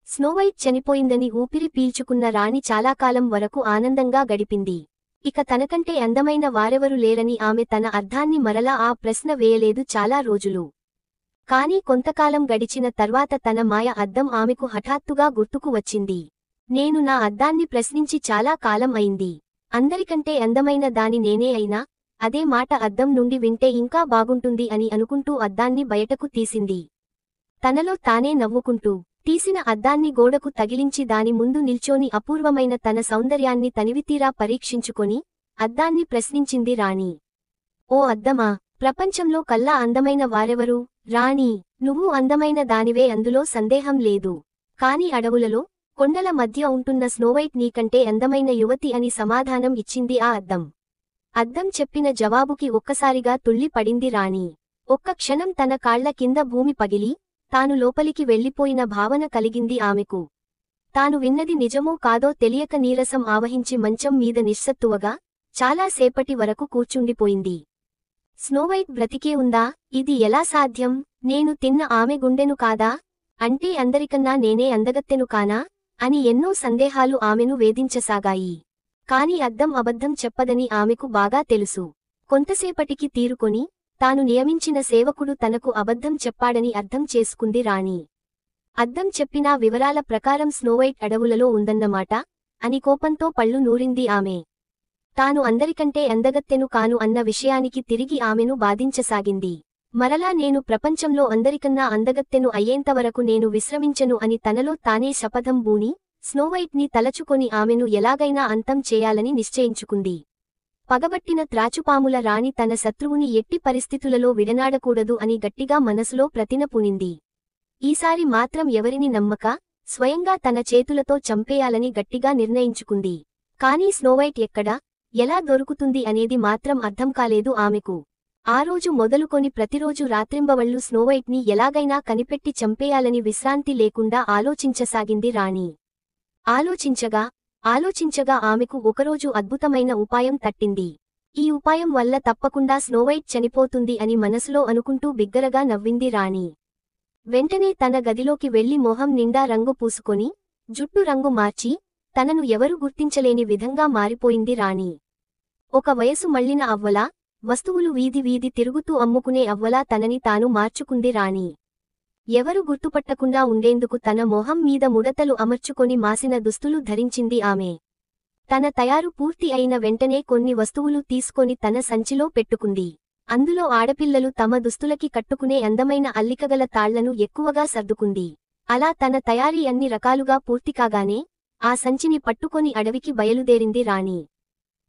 Snow White చనిపోయిందని ఊపిరి పీల్చుకున్న రాణి చాలా కాలం వరకు ఆనందంగా గడిపింది. ఇక తనకంటే అందమైన వారెవరు లేరని ఆమె తన అర్ధాన్ని మరలా ఆ ప్రశ్న వేయలేదు చాలా రోజులు. కాని కొంతకాలం గడిచిన తర్వాత తన మాయ అద్దం ఆమెకు హఠాత్తుగా గుర్తుకు వచ్చింది. నేను నా అద్దాన్ని ప్రశ్నించి చాలా కాలం అయింది. అందరికంటే అందమైన దాని నేనే అయినా అదే మాట అద్దం నుండి వింటే ఇంకా బాగుంటుంది అని అనుకుంటూ అద్దాన్ని బయటకు తీసింది. తనలో తానే నవ్వుకుంటూ తీసిన అద్దాన్ని గోడకు తగిలించి దాని ముందు నిల్చోని అపూర్వమైన తన సౌందర్యాన్ని తనివితీరా పరీక్షించుకొని అద్దాన్ని ప్రశ్నించింది రాణి. ఓ అద్దమా, ప్రపంచంలో కల్లా అందమైన వారెవరు? రాణీ, నువ్వు అందమైన దానివే, అందులో సందేహం లేదు. కాని అడవులలో కొండల మధ్య ఉంటున్న స్నోవైట్ నీకంటే అందమైన యువతి అని సమాధానం ఇచ్చింది ఆ అద్దం. అద్దం చెప్పిన జవాబుకి ఒక్కసారిగా తుళ్ళి పడింది రాణి. ఒక్క క్షణం తన కాళ్ల కింద భూమి పగిలి తాను లోపలికి వెళ్లిపోయిన భావన కలిగింది ఆమెకు. తాను విన్నది నిజమో కాదో తెలియక నీరసం ఆవహించి మంచం మీద నిస్సత్తువగా చాలా సేపటి వరకు కూర్చుండిపోయింది. స్నోవైట్ బ్రతికే ఉందా? ఇది ఎలా సాధ్యం? నేను తిన్న ఆమె గుండెను కాదా? అంటే అందరికన్నా నేనే అందగత్తెను కానా? అని ఎన్నో సందేహాలు ఆమెను వేధించసాగాయి. కాని అద్దం అబద్ధం చెప్పదని ఆమెకు బాగా తెలుసు. కొంతసేపటికి తీరుకొని తాను నియమించిన సేవకుడు తనకు అబద్ధం చెప్పాడని అర్థం చేసుకుంది రాణి. అద్దం చెప్పిన వివరాల ప్రకారం స్నోవైట్ అడవులలో ఉందన్నమాట అని కోపంతో పళ్ళు నూరింది ఆమె. తాను అందరికంటే అందగత్తెను కాను అన్న విషయానికి తిరిగి ఆమెను బాధించసాగింది. మరలా నేను ప్రపంచంలో అందరికన్నా అందగత్తెను అయ్యేంతవరకు నేను విశ్రమించను అని తనలో తానే శపథం బూని స్నోవైట్ ని తలచుకొని ఆమెను ఎలాగైనా అంతం చేయాలని నిశ్చయించుకుంది. పగబట్టిన త్రాచుపాముల రాణి తన శత్రువుని ఎట్టి పరిస్థితులలో విడనాడకూడదు అని గట్టిగా మనసులో ప్రతిన పూనింది. ఈసారి మాత్రం ఎవరిని నమ్మక స్వయంగా తన చేతులతో చంపేయాలని గట్టిగా నిర్ణయించుకుంది. కానీ స్నోవైట్ ఎక్కడ, ఎలా దొరుకుతుంది అనేది మాత్రం అర్థం కాలేదు ఆమెకు. ఆ రోజు మొదలుకొని ప్రతిరోజు రాత్రింబవళ్లు స్నోవైట్ ని ఎలాగైనా కనిపెట్టి చంపేయాలని విశ్రాంతి లేకుండా ఆలోచించసాగింది రాణి. ఆలోచించగా ఆమెకు ఒకరోజు అద్భుతమైన ఉపాయం తట్టింది. ఈ ఉపాయం వల్ల తప్పకుండా స్నోవైట్ చనిపోతుంది అని మనసులో అనుకుంటూ బిగ్గరగా నవ్వింది రాణి. వెంటనే తన గదిలోకి వెళ్లి మొహం నిండా రంగు పూసుకొని జుట్టు రంగు మార్చి తనను ఎవరు గుర్తించలేని విధంగా మారిపోయింది రాణి. ఒక వయసు మళ్లిన అవ్వలా, వస్తువులు వీధి వీధి తిరుగుతూ అమ్ముకునే అవ్వలా తనని తాను మార్చుకుంది రాణి. ఎవరు గుర్తుపట్టకుండా ఉండేందుకు తన మొహం మీద ముడతలు అమర్చుకొని మాసిన దుస్తులు ధరించింది ఆమె. తన తయారు పూర్తి అయిన వెంటనే కొన్ని వస్తువులు తీసుకొని తన సంచిలో పెట్టుకుంది. అందులో ఆడపిల్లలు తమ దుస్తులకి కట్టుకునే అందమైన అల్లికగల తాళ్లను ఎక్కువగా సర్దుకుంది. అలా తన తయారీ అన్ని రకాలుగా పూర్తికాగానే ఆ సంచిని పట్టుకొని అడవికి బయలుదేరింది రాణి.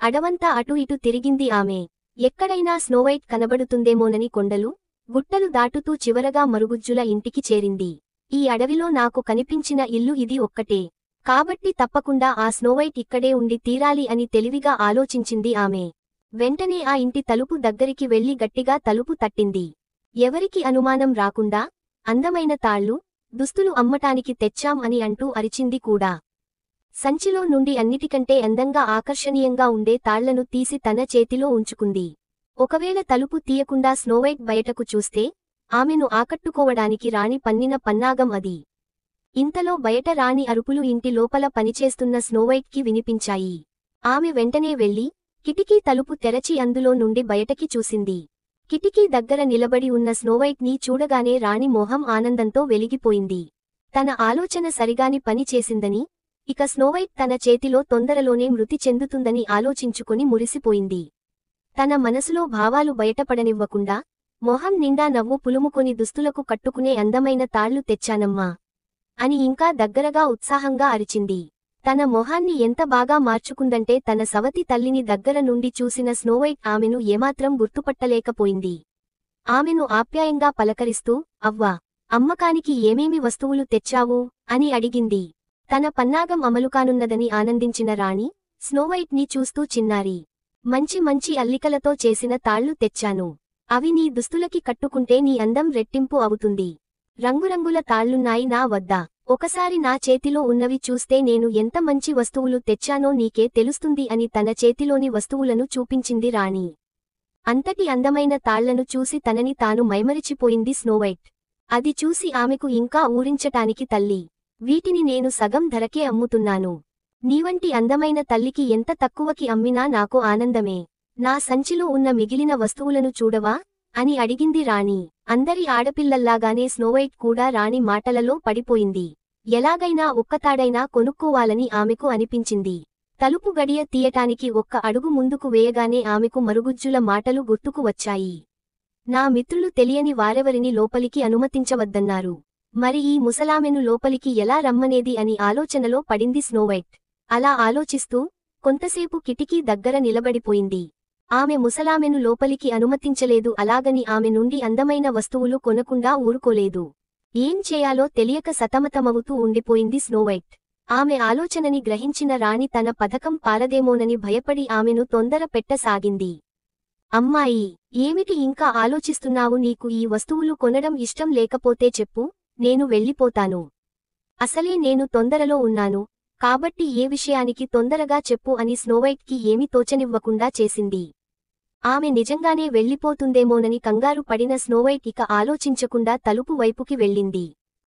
అడవంతా అటు ఇటు తిరిగింది ఆమె. ఎక్కడైనా స్నోవైట్ కనబడుతుందేమోనని కొండలు గుట్టలు దాటుతూ చివరగా మరుగుజ్జుల ఇంటికి చేరింది. ఈ అడవిలో నాకు కనిపించిన ఇల్లు ఇది ఒక్కటే, కాబట్టి తప్పకుండా ఆ స్నోవైట్ ఇక్కడే ఉండి తీరాలి అని తెలివిగా ఆలోచించింది ఆమె. వెంటనే ఆ ఇంటి తలుపు దగ్గరికి వెళ్లి గట్టిగా తలుపు తట్టింది. ఎవరికి అనుమానం రాకుండా అందమైన తాళ్లు, దుస్తులు అమ్మటానికి తెచ్చాం అని అంటూ అరిచింది కూడా. సంచిలో నుండి అన్నిటికంటే అందంగా ఆకర్షణీయంగా ఉండే తాళ్లను తీసి తన చేతిలో ఉంచుకుంది. ఒకవేళ తలుపు తీయకుండా స్నోవైట్ బయటకు చూస్తే ఆమెను ఆకట్టుకోవడానికి రాణి పన్నిన పన్నాగం అది. ఇంతలో బయట రాణి అరుపులు ఇంటి లోపల పనిచేస్తున్న స్నోవైట్కి వినిపించాయి. ఆమె వెంటనే వెళ్లి కిటికీ తలుపు తెరచి అందులో నుండి బయటకి చూసింది. కిటికీ దగ్గర నిలబడి ఉన్న స్నోవైట్ ని చూడగానే రాణి మోహం ఆనందంతో వెలిగిపోయింది. తన ఆలోచన సరిగాని పని చేసిందని, ఇక స్నోవైట్ తన చేతిలో తొందరలోనే మృతి చెందుతుందని ఆలోచించుకుని మురిసిపోయింది. తన మనసులో భావాలు బయటపడనివ్వకుండా మొహం నిండా నవ్వు పులుముకొని దుస్తులకు కట్టుకునే అందమైన తాళ్లు తెచ్చానమ్మా అని ఇంకా దగ్గరగా ఉత్సాహంగా అరిచింది. తన మొహాన్ని ఎంత బాగా మార్చుకుందంటే తన సవతి తల్లిని దగ్గర నుండి చూసిన స్నోవైట్ ఆమెను ఏమాత్రం గుర్తుపట్టలేకపోయింది. ఆమెను ఆప్యాయంగా పలకరిస్తూ, అవ్వా, అమ్మకానికి ఏమేమి వస్తువులు తెచ్చావు అని అడిగింది. తన పన్నాగం అమలుకానున్నదని ఆనందించిన రాణి స్నోవైట్ ని చూస్తూ చిన్నారి, మంచి మంచి అల్లికలతో చేసిన తాళ్లు తెచ్చాను. అవి నీ దుస్తులకి కట్టుకుంటే నీ అందం రెట్టింపు అవుతుంది. రంగురంగుల తాళ్లున్నాయి నా వద్ద. ఒకసారి నా చేతిలో ఉన్నవి చూస్తే నేను ఎంత మంచి వస్తువులు తెచ్చానో నీకే తెలుస్తుంది అని తన చేతిలోని వస్తువులను చూపించింది రాణి. అంతటి అందమైన తాళ్లను చూసి తనని తాను మైమరిచిపోయింది స్నోవైట్. అది చూసి ఆమెకు ఇంకా ఊరించటానికి తల్లి వీటిని నేను సగం ధరకే అమ్ముతున్నాను. నీవంటి అందమైన తల్లికి ఎంత తక్కువకి అమ్మినా నాకు ఆనందమే. నా సంచిలో ఉన్న మిగిలిన వస్తువులను చూడవా అని అడిగింది రాణి. అందరి ఆడపిల్లల్లాగానే స్నోవైట్ కూడా రాణి మాటలలో పడిపోయింది. ఎలాగైనా ఒక్కతాడైనా కొనుక్కోవాలని ఆమెకు అనిపించింది. తలుపు గడియ తీయటానికి ఒక్క అడుగు ముందుకు వేయగానే ఆమెకు మరుగుజ్జుల మాటలు గుర్తుకు వచ్చాయి. నా మిత్రులు తెలియని వారెవరిని లోపలికి అనుమతించవద్దన్నారు. మరి ఈ ముసలామెను లోపలికి ఎలా రమ్మనేది అని ఆలోచనలో పడింది స్నోవైట్. అలా ఆలోచిస్తూ కొంతసేపు కిటికీ దగ్గర నిలబడిపోయింది. ఆమె ముసలామెను లోపలికి అనుమతించలేదు, అలాగని ఆమె నుండి అందమైన వస్తువులు కొనకుండా ఊరుకోలేదు. ఏం చేయాలో తెలియక సతమతమవుతూ ఉండిపోయింది స్నోవైట్. ఆమె ఆలోచనని గ్రహించిన రాణి తన పథకం పారదేమోనని భయపడి ఆమెను తొందర పెట్టసాగింది. అమ్మాయి, ఏమిటి ఇంకా ఆలోచిస్తున్నావు? నీకు ఈ వస్తువులు కొనడం ఇష్టం లేకపోతే చెప్పు, నేను వెళ్ళిపోతాను. అసలే నేను తొందరలో ఉన్నాను, కాబట్టి ఏ విషయానికి తొందరగా చెప్పు అని స్నోవైట్కి ఏమీ తోచనివ్వకుండా చేసింది. ఆమె నిజంగానే వెళ్ళిపోతుందేమోనని కంగారు పడిన స్నోవైట్ ఇక ఆలోచించకుండా తలుపు వైపుకి వెళ్ళింది.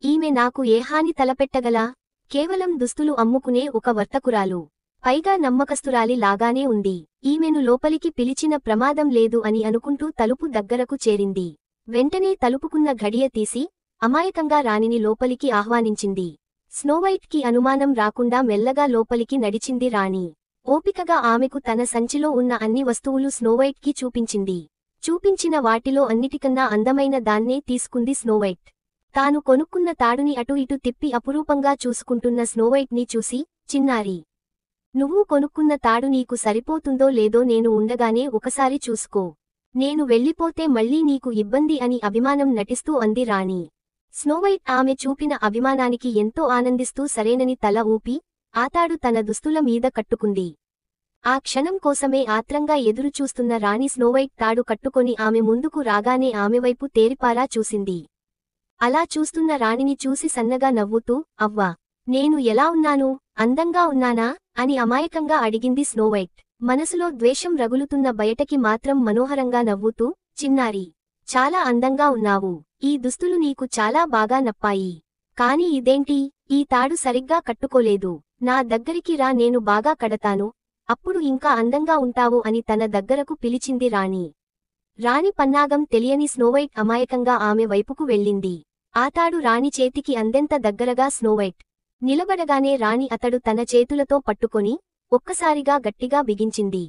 ఈమె నాకు ఏ హాని తలపెట్టగలా? కేవలం దుస్తులు అమ్ముకునే ఒక వర్తకురాలు, పైగా నమ్మకస్తురాలి లాగానే ఉంది. ఈమెను లోపలికి పిలిచిన ప్రమాదం లేదు అని అనుకుంటూ తలుపు దగ్గరకు చేరింది. వెంటనే తలుపుకున్న ఘడియ తీసి అమాయకంగా రాణిని లోపలికి ఆహ్వానించింది. స్నోవైట్కి అనుమానం రాకుండా మెల్లగా లోపలికి నడిచింది రాణి. ఓపికగా ఆమెకు తన సంచిలో ఉన్న అన్ని వస్తువులు స్నోవైట్కి చూపించింది. చూపించిన వాటిలో అన్నిటికన్నా అందమైన దాన్నే తీసుకుంది స్నోవైట్. తాను కొనుక్కున్న తాడుని అటు ఇటు తిప్పి అపురూపంగా చూసుకుంటున్న స్నోవైట్ని చూసి, చిన్నారి, నువ్వు కొనుక్కున్న తాడు నీకు సరిపోతుందో లేదో నేను ఉండగానే ఒకసారి చూసుకో. నేను వెళ్ళిపోతే మళ్ళీ నీకు ఇబ్బంది అని అభిమానం నటిస్తూ అంది రాణి. స్నోవైట్ ఆమె చూపిన అభిమానానికి ఎంతో ఆనందిస్తూ సరేనని తల ఊపి ఆ తాడు తన దుస్తుల మీద కట్టుకుంది. ఆ క్షణం కోసమే ఆత్రంగా ఎదురుచూస్తున్న రాణి స్నోవైట్ తాడు కట్టుకొని ఆమె ముందుకు రాగానే ఆమెవైపు తేరిపారా చూసింది. అలా చూస్తున్న రాణిని చూసి సన్నగా నవ్వుతూ, అవ్వా, నేను ఎలా ఉన్నాను? అందంగా ఉన్నానా అని అమాయకంగా అడిగింది స్నోవైట్. మనసులో ద్వేషం రగులుతున్న బయటకి మాత్రం మనోహరంగా నవ్వుతూ, చిన్నారి, చాలా అందంగా ఉన్నావు. ఈ దుస్తులు నీకు చాలా బాగా నప్పాయి. కాని ఇదేంటి, ఈ తాడు సరిగ్గా కట్టుకోలేదు. నా దగ్గరికి రా, నేను బాగా కడతాను, అప్పుడు ఇంకా అందంగా ఉంటావు అని తన దగ్గరకు పిలిచింది రాణి. రాణి పన్నాగం తెలియని స్నోవైట్ అమాయకంగా ఆమె వైపుకు వెళ్ళింది. ఆ తాడు రాణి చేతికి అందెంత దగ్గరగా స్నోవైట్ నిలబడగానే రాణి అతడు తన చేతులతో పట్టుకొని ఒక్కసారిగా గట్టిగా బిగించింది.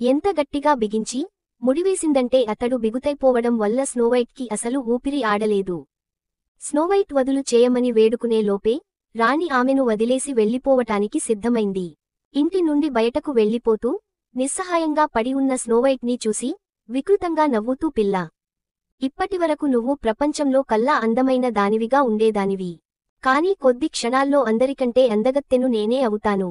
ఎంత గట్టిగా బిగించి ముడివేసిందంటే అతడు బిగుతైపోవడం వల్ల స్నోవైట్కి అసలు ఊపిరి ఆడలేదు. స్నోవైట్ వదులు చేయమని వేడుకునే లోపే రాణి ఆమెను వదిలేసి వెళ్ళిపోవటానికి సిద్ధమైంది. ఇంటి నుండి బయటకు వెళ్ళిపోతూ నిస్సహాయంగా పడి ఉన్న స్నోవైట్ని చూసి వికృతంగా నవ్వుతూ, పిల్లా, ఇప్పటివరకు నువ్వు ప్రపంచంలో కల్లా అందమైన దానివిగా ఉండేదానివి. కానీ కొద్ది క్షణాల్లో అందరికంటే అందగత్తెను నేనే అవుతాను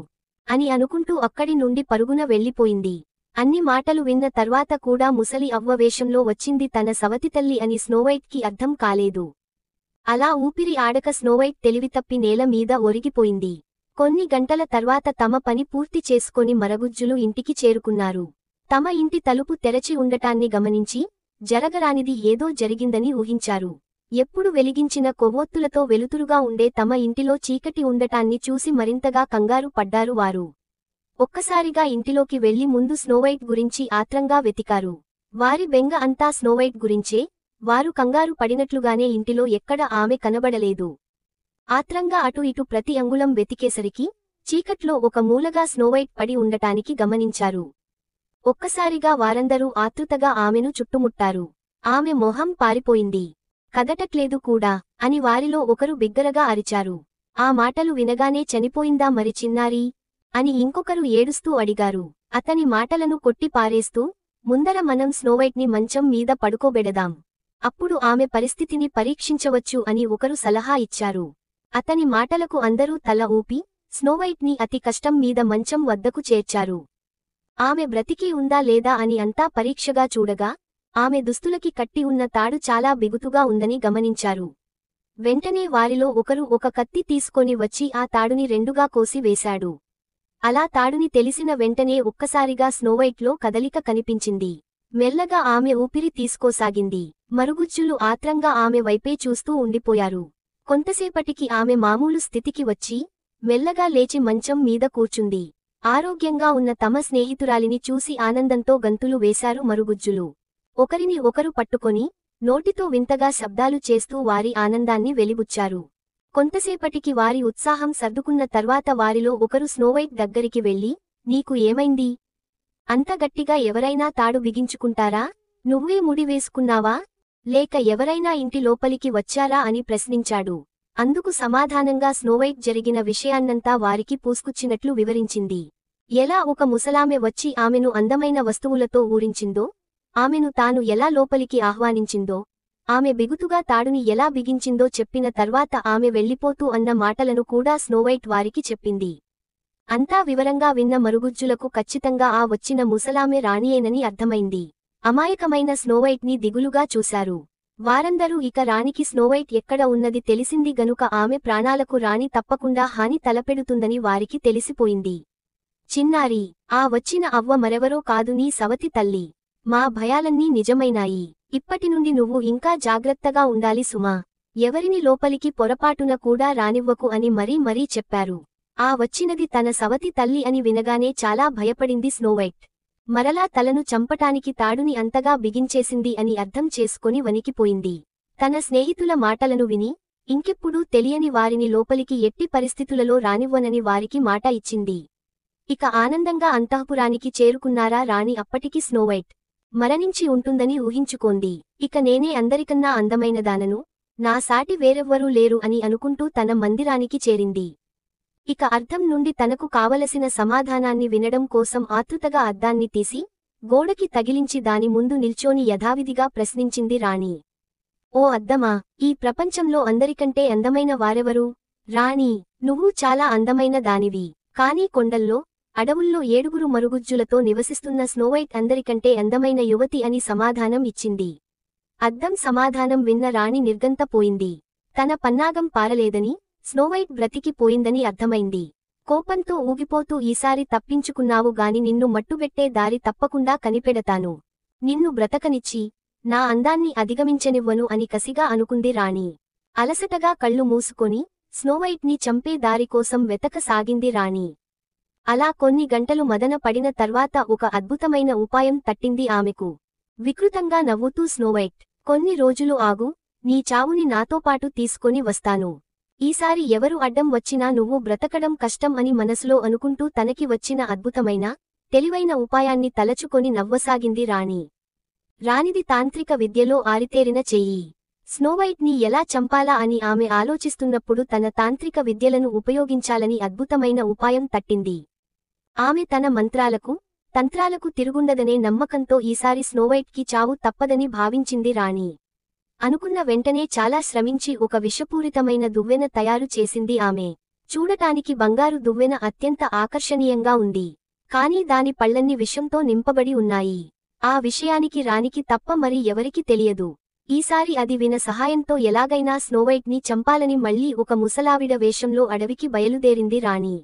అని అనుకుంటూ అక్కడి నుండి పరుగున వెళ్ళిపోయింది. అన్ని మాటలు విన్న తర్వాత కూడా ముసలి అవ్వ వేషంలో వచ్చింది తన సవతితల్లి అని స్నోవైట్కి అర్థం కాలేదు. అలా ఊపిరి ఆడక స్నోవైట్ తెలివితప్పి నేల మీద ఒరిగిపోయింది. కొన్ని గంటల తర్వాత తమ పని పూర్తి చేసుకొని మరగుజ్జులు ఇంటికి చేరుకున్నారు. తమ ఇంటి తలుపు తెరచి ఉండటాన్ని గమనించి జరగరానిది ఏదో జరిగిందని ఊహించారు. ఎప్పుడు వెలిగించిన కొవ్వొత్తులతో వెలుతురుగా ఉండే తమ ఇంటిలో చీకటి ఉండటాన్ని చూసి మరింతగా కంగారు పడ్డారు వారు. ఒక్కసారిగా ఇంటిలోకి వెళ్లి ముందు స్నోవైట్ గురించి ఆత్రంగా వెతికారు. వారి బెంగ అంతా స్నోవైట్ గురించే. వారు కంగారు పడినట్లుగానే ఇంటిలో ఎక్కడ ఆమె కనబడలేదు. ఆత్రంగా అటు ఇటు ప్రతి అంగుళం వెతికేసరికి చీకట్లో ఒక మూలగా స్నోవైట్ పడి ఉండటానికి గమనించారు. ఒక్కసారిగా వారందరూ ఆతృతగా ఆమెను చుట్టుముట్టారు. ఆమె మొహం పారిపోయింది. కదటట్లేదు కూడా అని వారిలో ఒకరు బిగ్గరగా అరిచారు. ఆ మాటలు వినగానే చనిపోయిందా మరి చిన్నారి అని ఇంకొకరు ఏడుస్తూ అడిగారు. అతని మాటలను కొట్టి పారేస్తూ, ముందర మనం స్నోవైట్ని మంచం మీద పడుకోబెడదాం, అప్పుడు ఆమె పరిస్థితిని పరీక్షించవచ్చు అని ఒకరు సలహా ఇచ్చారు. అతని మాటలకు అందరూ తల ఊపి స్నోవైట్ని అతి కష్టం మీద మంచం వద్దకు చేర్చారు. ఆమె బ్రతికి ఉందా లేదా అని అంతా పరీక్షగా చూడగా ఆమె దుస్తులకి కట్టి ఉన్న తాడు చాలా బిగుతుగా ఉందని గమనించారు. వెంటనే వారిలో ఒకరు ఒక కత్తి తీసుకొని వచ్చి ఆ తాడుని రెండుగా కోసి వేశాడు. అలా తాడుని తెలిసిన వెంటనే ఒక్కసారిగా స్నోవైట్లో కదలిక కనిపించింది. మెల్లగా ఆమె ఊపిరి తీసుకోసాగింది. మరుగుజ్జులు ఆత్రంగా ఆమె వైపే చూస్తూ ఉండిపోయారు. కొంతసేపటికి ఆమె మామూలు స్థితికి వచ్చి మెల్లగా లేచి మంచం మీద కూర్చుంది. ఆరోగ్యంగా ఉన్న తమ స్నేహితురాలిని చూసి ఆనందంతో గంతులు వేశారు మరుగుజ్జులు. ఒకరిని ఒకరు పట్టుకొని నోటితో వింతగా శబ్దాలు చేస్తూ వారి ఆనందాన్ని వెలిబుచ్చారు. కొంతసేపటికి వారి ఉత్సాహం సర్దుకున్న తర్వాత వారిలో ఒకరు స్నోవైట్ దగ్గరికి వెళ్లి, నీకు ఏమైంది? అంత గట్టిగా ఎవరైనా తాడు బిగించుకుంటారా? నువ్వే ముడి వేసుకున్నావా? లేక ఎవరైనా ఇంటి లోపలికి వచ్చారా అని ప్రశ్నించాడు. అందుకు సమాధానంగా స్నోవైట్ జరిగిన విషయాన్నంతా వారికి పూసుకుచ్చినట్లు వివరించింది. ఎలా ఒక ముసలామె వచ్చి ఆమెను అందమైన వస్తువులతో ఊరించిందో, ఆమెను తాను ఎలా లోపలికి ఆహ్వానించిందో, ఆమె బిగుతుగా తాడుని ఎలా బిగించిందో చెప్పిన తర్వాత ఆమె వెళ్ళిపోతూ అన్న మాటలను కూడా స్నోవైట్ వారికి చెప్పింది. అంతా వివరంగా విన్న మరుగుజ్జులకు ఖచ్చితంగా ఆ వచ్చిన ముసలామె రాణియేనని అర్థమైంది. అమాయకమైన స్నోవైట్ని దిగులుగా చూశారు. వారందరూ ఇక రాణికి స్నోవైట్ ఎక్కడ ఉన్నది తెలిసింది గనుక ఆమె ప్రాణాలకు రాణి తప్పకుండా హాని తలపెడుతుందని వారికి తెలిసిపోయింది. చిన్నారి, ఆ వచ్చిన అవ్వ మరెవరో కాదు నీ సవతి తల్లి. మా భయాలన్నీ నిజమైనాయి. ఇప్పటినుండి నువ్వు ఇంకా జాగ్రత్తగా ఉండాలి సుమా. ఎవరిని లోపలికి పొరపాటున కూడా రానివ్వకు అని మరీ చెప్పారు. ఆ వచ్చినది తన సవతి తల్లి అని వినగానే చాలా భయపడింది స్నోవైట్. మరలా తలను చంపటానికి తాడుని అంతగా బిగించేసింది అని అర్థం చేసుకొని వణికిపోయింది. తన స్నేహితుల మాటలను విని ఇంకెప్పుడూ తెలియని వారిని లోపలికి ఎట్టి పరిస్థితులలో రానివ్వనని వారికి మాట ఇచ్చింది. ఇక ఆనందంగా అంతఃపురానికి చేరుకున్నారా రాణి. అప్పటికి స్నోవైట్ మరణించి ఉంటుందని ఊహించుకోంది. ఇక నేనే అందరికన్నా అందమైనదానను, నా సాటి వేరెవ్వరూ లేరు అని అనుకుంటూ తన మందిరానికి చేరింది. ఇక అర్థం నుండి తనకు కావలసిన సమాధానాన్ని వినడం కోసం ఆతృతగా అద్దాన్ని తీసి గోడకి తగిలించి దాని ముందు నిల్చోని యథావిధిగా ప్రశ్నించింది రాణి. ఓ అద్దమా, ఈ ప్రపంచంలో అందరికంటే అందమైన వారెవరు? రాణి, నువ్వు చాలా అందమైన దానివి. కానీ కొండల్లో, అడవుల్లో 7 మరుగుజ్జులతో నివసిస్తున్న స్నోవైట్ అందరికంటే అందమైన యువతి అని సమాధానం ఇచ్చింది. అద్దం సమాధానం విన్న రాణి నిర్గంతపోయింది. తన పన్నాగం పారలేదని, స్నోవైట్ బ్రతికిపోయిందని అర్థమైంది. కోపంతో ఊగిపోతూ ఈసారి తప్పించుకున్నావు గాని నిన్ను మట్టుబెట్టే దారి తప్పకుండా కనిపెడతాను. నిన్ను బ్రతకనిచ్చి నా అందాన్ని అధిగమించనివ్వను అని కసిగా అనుకుంది రాణి. అలసటగా కళ్ళు మూసుకొని స్నోవైట్ని చంపే దారికోసం వెతకసాగింది రాణి. అలా కొన్ని గంటలు మదన పడిన తర్వాత ఒక అద్భుతమైన ఉపాయం తట్టింది ఆమెకు. వికృతంగా నవ్వుతూ స్నోవైట్, కొన్ని రోజులు ఆగు, నీ చావుని నాతోపాటు తీసుకొని వస్తాను. ఈసారి ఎవరు అడ్డం వచ్చినా నువ్వు బ్రతకడం కష్టం అని మనసులో అనుకుంటూ తనకి వచ్చిన అద్భుతమైన, తెలివైన ఉపాయాన్ని తలచుకొని నవ్వసాగింది రాణి. రాణిది తాంత్రిక విద్యలో ఆరితేరిన చెయ్యి. స్నోవైట్ని ఎలా చంపాలా అని ఆమె ఆలోచిస్తున్నప్పుడు తన తాంత్రిక విద్యలను ఉపయోగించాలని అద్భుతమైన ఉపాయం తట్టింది. ఆమె తన మంత్రాలకు, తంత్రాలకు తిరుగుండదనే నమ్మకంతో ఈసారి స్నోవైట్కి చావు తప్పదని భావించింది రాణి. అనుకున్న వెంటనే చాలా శ్రమించి ఒక విషపూరితమైన దువ్వెన తయారు చేసింది ఆమె. చూడటానికి బంగారు దువ్వెన అత్యంత ఆకర్షణీయంగా ఉంది. కానీ దాని పళ్లన్నీ విషంతో నింపబడి ఉన్నాయి. ఆ విషయానికి రాణికి తప్ప మరి ఎవరికి తెలియదు. ఈసారి అది విన సహాయంతో ఎలాగైనా స్నోవైట్ని చంపాలని మళ్లీ ఒక ముసలావిడ వేషంలో అడవికి బయలుదేరింది రాణి.